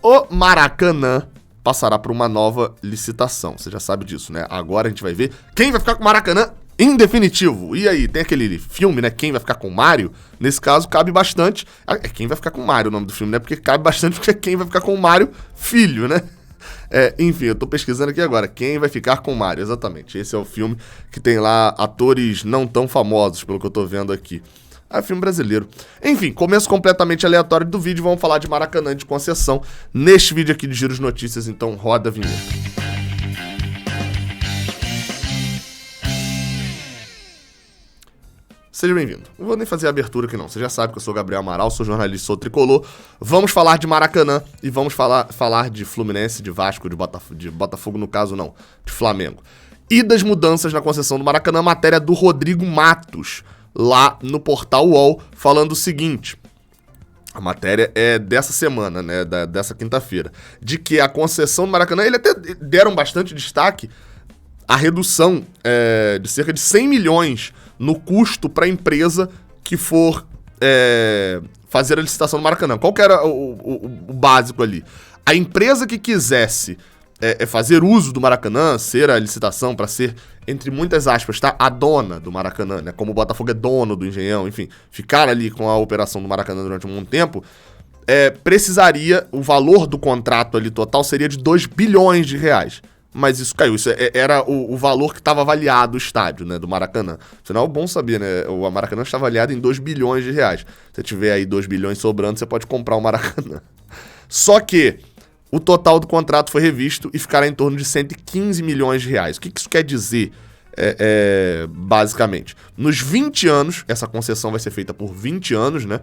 O Maracanã passará por uma nova licitação. Você já sabe disso, né? Agora a gente vai ver quem vai ficar com o Maracanã em definitivo. E aí, tem aquele filme, né? Quem vai ficar com o Mário? Nesse caso, cabe bastante. É quem vai ficar com o Mário o nome do filme, né? Porque cabe bastante porque é quem vai ficar com o Mário, filho, né? Enfim, eu tô pesquisando aqui agora. Quem vai ficar com o Mário? Exatamente. Esse é o filme que tem lá atores não tão famosos, pelo que eu tô vendo aqui. Filme brasileiro. Enfim, começo completamente aleatório do vídeo. Vamos falar de Maracanã de concessão neste vídeo aqui de Giro de Notícias. Então, roda a vinheta. Seja bem-vindo. Não vou nem fazer a abertura aqui não. Você já sabe que eu sou Gabriel Amaral, sou jornalista, sou tricolor. Vamos falar de Maracanã e vamos falar de Fluminense, de Vasco, de Botafogo no caso não, de Flamengo. E das mudanças na concessão do Maracanã, matéria do Rodrigo Matos, lá no portal UOL, falando o seguinte. A matéria é dessa semana, né, dessa quinta-feira, de que a concessão do Maracanã, eles até deram bastante destaque à redução de cerca de 100 milhões no custo para a empresa que for fazer a licitação do Maracanã. Qual que era o básico ali? A empresa que quisesse fazer uso do Maracanã, ser a licitação para ser, entre muitas aspas, tá, a dona do Maracanã, né? Como o Botafogo é dono do Engenhão, enfim, ficar ali com a operação do Maracanã durante um tempo, precisaria, o valor do contrato ali total seria de 2 bilhões de reais. Mas isso caiu, isso era o valor que estava avaliado o estádio, né, do Maracanã. Afinal, é bom saber, né, o Maracanã está avaliado em 2 bilhões de reais. Se tiver aí 2 bilhões sobrando, você pode comprar o Maracanã. Só que o total do contrato foi revisto e ficará em torno de 115 milhões de reais. O que isso quer dizer, basicamente? Nos 20 anos, essa concessão vai ser feita por 20 anos, né?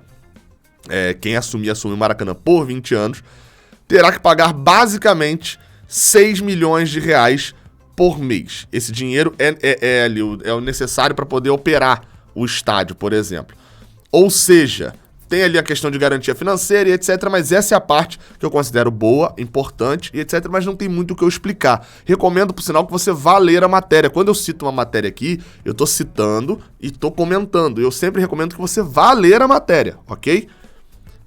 Quem assume o Maracanã por 20 anos, terá que pagar basicamente 6 milhões de reais por mês. Esse dinheiro é o necessário para poder operar o estádio, por exemplo. Ou seja, tem ali a questão de garantia financeira e etc, mas essa é a parte que eu considero boa, importante e etc, mas não tem muito o que eu explicar. Recomendo, por sinal, que você vá ler a matéria. Quando eu cito uma matéria aqui, eu tô citando e tô comentando. Eu sempre recomendo que você vá ler a matéria, ok?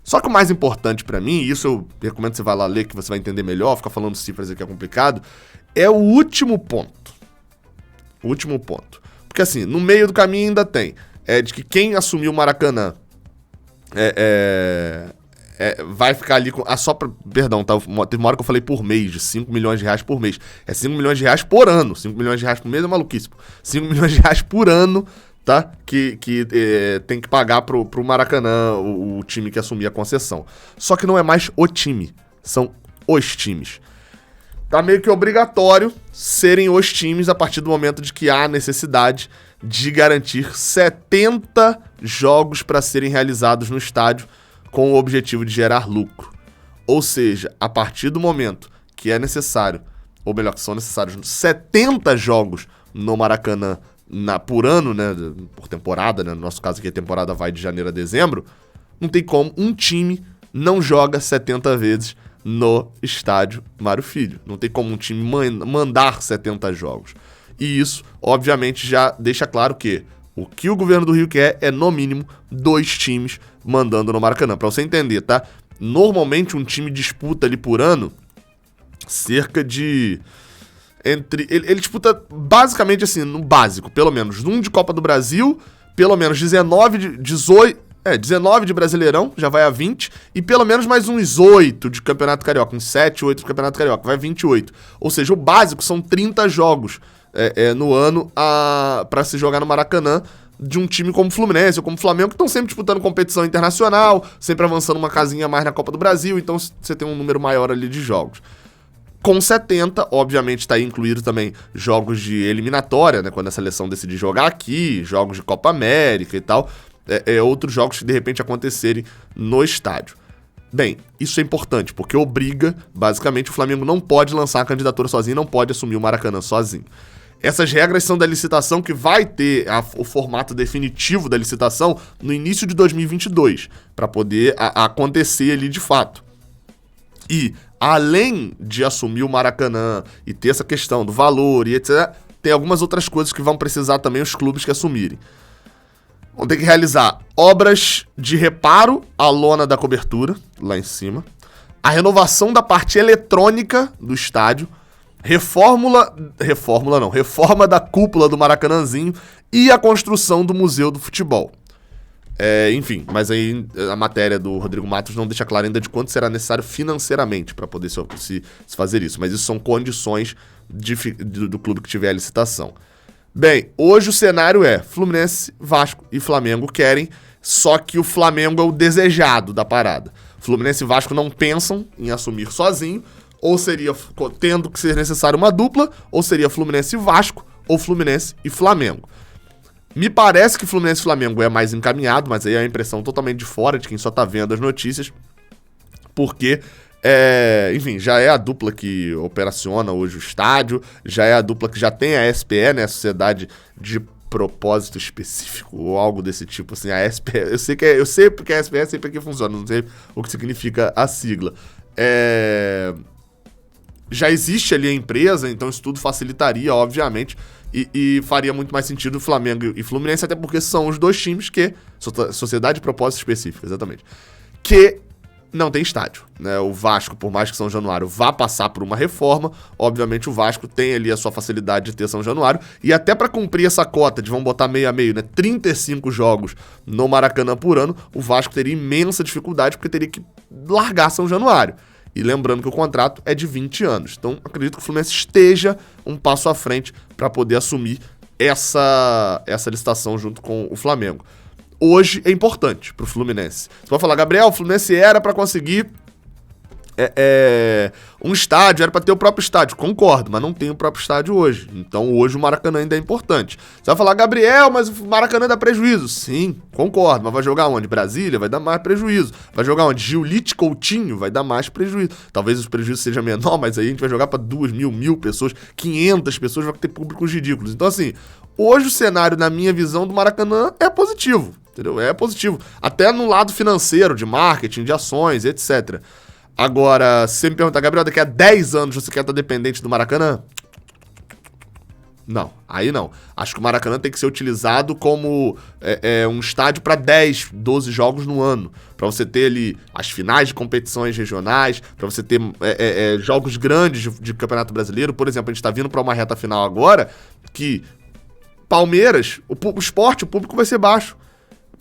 Só que o mais importante pra mim, e isso eu recomendo que você vá lá ler, que você vai entender melhor, ficar falando cifras aqui é complicado, é o último ponto. O último ponto. Porque assim, no meio do caminho ainda tem, de que quem assumiu o Maracanã vai ficar ali com... Perdão, tá? Teve uma hora que eu falei por mês, de 5 milhões de reais por mês. É 5 milhões de reais por ano. 5 milhões de reais por mês é maluquice. 5 milhões de reais por ano, tá? Que tem que pagar pro Maracanã, o time que assumir a concessão. Só que não é mais o time, são os times. Tá meio que obrigatório serem os times a partir do momento de que há necessidade de garantir 70 jogos para serem realizados no estádio com o objetivo de gerar lucro. Ou seja, a partir do momento que é necessário, ou melhor, que são necessários 70 jogos no Maracanã por ano, né, por temporada, né, no nosso caso aqui a temporada vai de janeiro a dezembro, não tem como um time não joga 70 vezes no estádio Mário Filho. Não tem como um time mandar 70 jogos. E isso, obviamente, já deixa claro que o governo do Rio quer é, no mínimo, 2 times mandando no Maracanã. Pra você entender, tá? Normalmente, um time disputa ali por ano cerca de... Ele disputa basicamente assim, no básico, pelo menos um de Copa do Brasil, pelo menos 19 de Brasileirão, já vai a 20, e pelo menos mais uns 8 de Campeonato Carioca, uns 7, 8 de Campeonato Carioca, vai 28. Ou seja, o básico são 30 jogos no ano para se jogar no Maracanã, de um time como o Fluminense ou como o Flamengo, que estão sempre disputando competição internacional, sempre avançando uma casinha a mais na Copa do Brasil, então você tem um número maior ali de jogos. Com 70, obviamente está aí incluído também jogos de eliminatória, né, quando a seleção decidir jogar aqui, jogos de Copa América e tal, outros jogos que de repente acontecerem no estádio. Bem, isso é importante, porque obriga, basicamente, o Flamengo não pode lançar a candidatura sozinho, não pode assumir o Maracanã sozinho. Essas regras são da licitação que vai ter o formato definitivo da licitação no início de 2022, para poder acontecer ali de fato. E, além de assumir o Maracanã e ter essa questão do valor e etc., tem algumas outras coisas que vão precisar também os clubes que assumirem. Vão ter que realizar obras de reparo à lona da cobertura, lá em cima, a renovação da parte eletrônica do estádio, reforma da cúpula do Maracanãzinho e a construção do Museu do Futebol. Enfim, mas aí a matéria do Rodrigo Matos não deixa claro ainda de quanto será necessário financeiramente para poder se fazer isso, mas isso são condições do clube que tiver a licitação. Bem, hoje o cenário é Fluminense, Vasco e Flamengo querem, só que o Flamengo é o desejado da parada. Fluminense e Vasco não pensam em assumir sozinho, ou seria tendo que ser necessário uma dupla, ou seria Fluminense e Vasco, ou Fluminense e Flamengo. Me parece que Fluminense e Flamengo é mais encaminhado, mas aí é a impressão totalmente de fora, de quem só tá vendo as notícias, porque, enfim, já é a dupla que operaciona hoje o estádio, já é a dupla que já tem a SPE, né, a Sociedade de Propósito Específico, ou algo desse tipo, assim, a SPE, eu sei porque a SPE, sei porque funciona, não sei o que significa a sigla. Já existe ali a empresa, então isso tudo facilitaria, obviamente, e faria muito mais sentido Flamengo e Fluminense, até porque são os dois times que... Sociedade de Propósito Específico, exatamente. Que não tem estádio, né? O Vasco, por mais que São Januário vá passar por uma reforma, obviamente o Vasco tem ali a sua facilidade de ter São Januário, e até para cumprir essa cota de, vamos botar meio a meio, né? 35 jogos no Maracanã por ano, o Vasco teria imensa dificuldade, porque teria que largar São Januário. E lembrando que o contrato é de 20 anos. Então, acredito que o Fluminense esteja um passo à frente para poder assumir essa licitação junto com o Flamengo. Hoje é importante para o Fluminense. Você pode falar, Gabriel, o Fluminense era para conseguir um estádio, era para ter o próprio estádio. Concordo, mas não tem o próprio estádio hoje. Então, hoje o Maracanã ainda é importante. Você vai falar, Gabriel, mas o Maracanã dá prejuízo. Sim, concordo, mas vai jogar onde? Brasília? Vai dar mais prejuízo. Vai jogar onde? Giulite Coutinho? Vai dar mais prejuízo. Talvez o prejuízo seja menor, mas aí a gente vai jogar para 2.000 pessoas, 500 pessoas, vai ter públicos ridículos. Então, assim, hoje o cenário, na minha visão, do Maracanã é positivo. Entendeu? É positivo. Até no lado financeiro, de marketing, de ações, etc. Agora, se você me perguntar, Gabriel, daqui a 10 anos você quer estar dependente do Maracanã? Não, aí não. Acho que o Maracanã tem que ser utilizado como um estádio para 10, 12 jogos no ano. Para você ter ali as finais de competições regionais, para você ter jogos grandes de Campeonato Brasileiro. Por exemplo, a gente está vindo para uma reta final agora que Palmeiras, o Sport, o público vai ser baixo.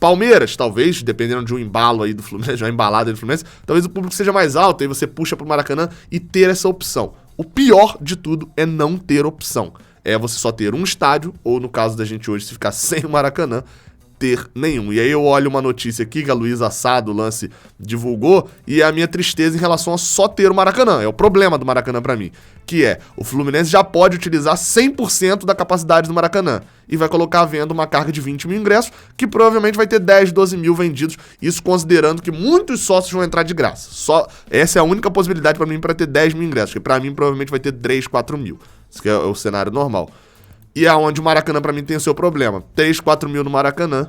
Palmeiras, talvez, dependendo de um embalo aí do Fluminense, de uma embalada do Fluminense, talvez o público seja mais alto, aí você puxa pro Maracanã e ter essa opção. O pior de tudo é não ter opção. É você só ter um estádio, ou no caso da gente hoje, se ficar sem o Maracanã, ter nenhum. E aí eu olho uma notícia aqui que a Luísa Sá do Lance divulgou, e é a minha tristeza em relação a só ter o Maracanã. É o problema do Maracanã pra mim, que é, o Fluminense já pode utilizar 100% da capacidade do Maracanã, e vai colocar à venda uma carga de 20 mil ingressos, que provavelmente vai ter 10, 12 mil vendidos, isso considerando que muitos sócios vão entrar de graça. Essa é a única possibilidade pra mim para ter 10 mil ingressos, que pra mim provavelmente vai ter 3, 4 mil. Isso que é o cenário normal. E é onde o Maracanã, pra mim, tem o seu problema. 3, 4 mil no Maracanã,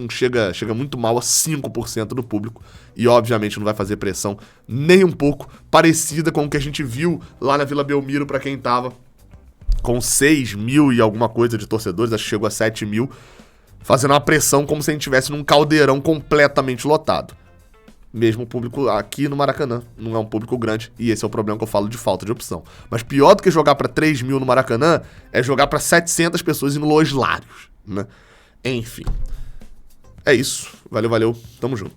chega muito mal a 5% do público. E, obviamente, não vai fazer pressão nem um pouco parecida com o que a gente viu lá na Vila Belmiro, pra quem tava com 6 mil e alguma coisa de torcedores, acho que chegou a 7 mil, fazendo uma pressão como se a gente estivesse num caldeirão completamente lotado. Mesmo o público aqui no Maracanã não é um público grande, e esse é o problema que eu falo de falta de opção. Mas pior do que jogar pra 3 mil no Maracanã é jogar pra 700 pessoas em Los Lários, né? Enfim, é isso. Valeu, tamo junto.